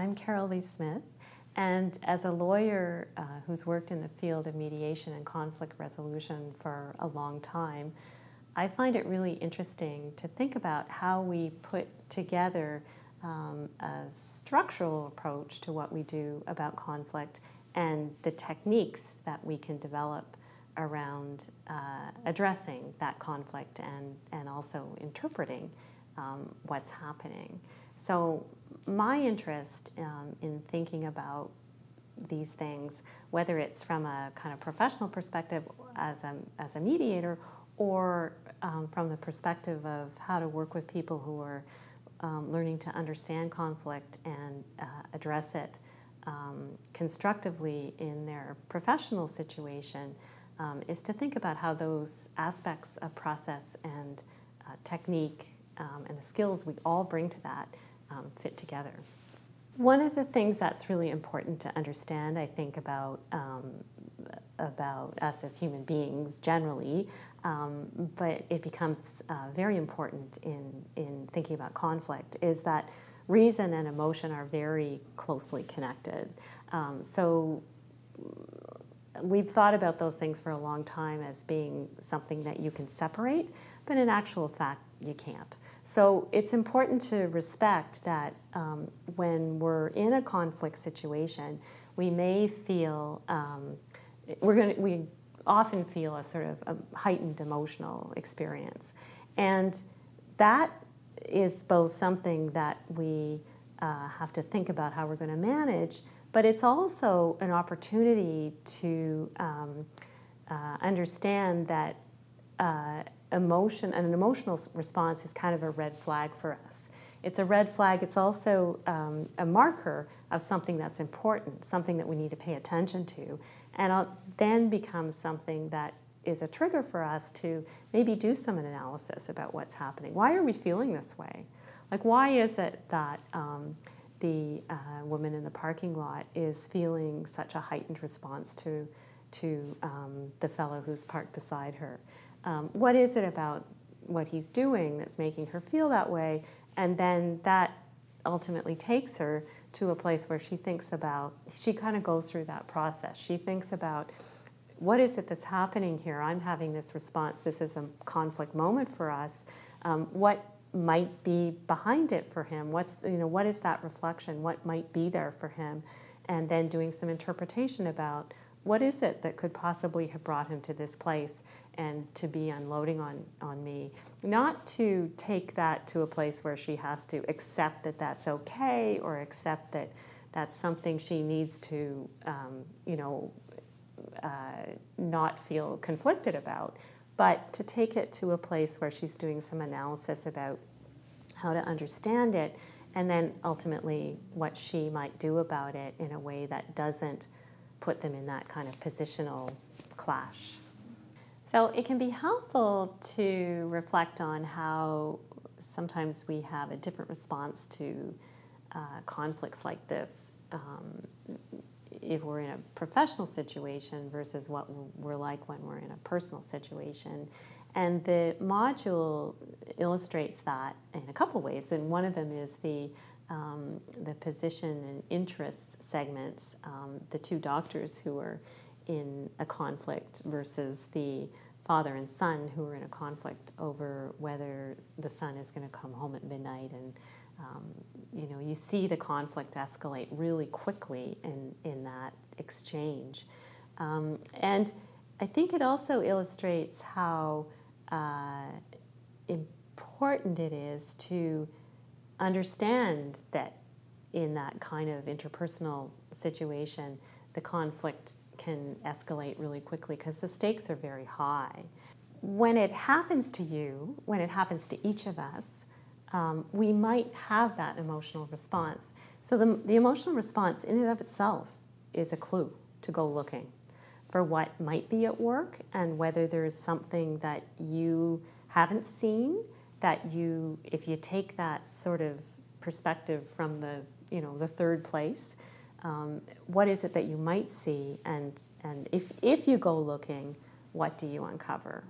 I'm Carol Lee Smith, and as a lawyer who's worked in the field of mediation and conflict resolution for a long time, I find it really interesting to think about how we put together a structural approach to what we do about conflict and the techniques that we can develop around addressing that conflict and also interpreting what's happening. So my interest in thinking about these things, whether it's from a kind of professional perspective as a mediator or from the perspective of how to work with people who are learning to understand conflict and address it constructively in their professional situation, is to think about how those aspects of process and technique and the skills we all bring to that fit together. One of the things that's really important to understand, I think, about us as human beings generally, but it becomes very important in thinking about conflict, is that reason and emotion are very closely connected. So we've thought about those things for a long time as being something that you can separate, but in actual fact, you can't. So it's important to respect that when we're in a conflict situation, we may feel, we often feel a sort of a heightened emotional experience. And that is both something that we have to think about how we're going to manage, but it's also an opportunity to understand that emotion and an emotional response is kind of a red flag for us. It's a red flag. It's also a marker of something that's important, something that we need to pay attention to, and then becomes something that is a trigger for us to maybe do some analysis about what's happening. Why are we feeling this way? Like, why is it that the woman in the parking lot is feeling such a heightened response to the fellow who's parked beside her? What is it about what he's doing that's making her feel that way? And then that ultimately takes her to a place where she thinks about, she kind of goes through that process. She thinks about, what is it that's happening here? I'm having this response. This is a conflict moment for us. What might be behind it for him? What is that reflection? What might be there for him? And then doing some interpretation about what is it that could possibly have brought him to this place and to be unloading on me. Not to take that to a place where she has to accept that that's okay or accept that that's something she needs to, not feel conflicted about, but to take it to a place where she's doing some analysis about how to understand it and then ultimately what she might do about it in a way that doesn't put them in that kind of positional clash. So it can be helpful to reflect on how sometimes we have a different response to conflicts like this if we're in a professional situation versus what we're like when we're in a personal situation. And the module illustrates that in a couple ways, and one of them is the position and interest segments, the two doctors who are in a conflict versus the father and son who are in a conflict over whether the son is going to come home at midnight. And you see the conflict escalate really quickly in that exchange. And I think it also illustrates how important it is to understand that in that kind of interpersonal situation, the conflict can escalate really quickly because the stakes are very high. When it happens to you, when it happens to each of us, we might have that emotional response. So the emotional response in and of itself is a clue to go looking for what might be at work and whether there's something that you haven't seen that if you take that sort of perspective from the third place, what is it that you might see, and if you go looking, what do you uncover?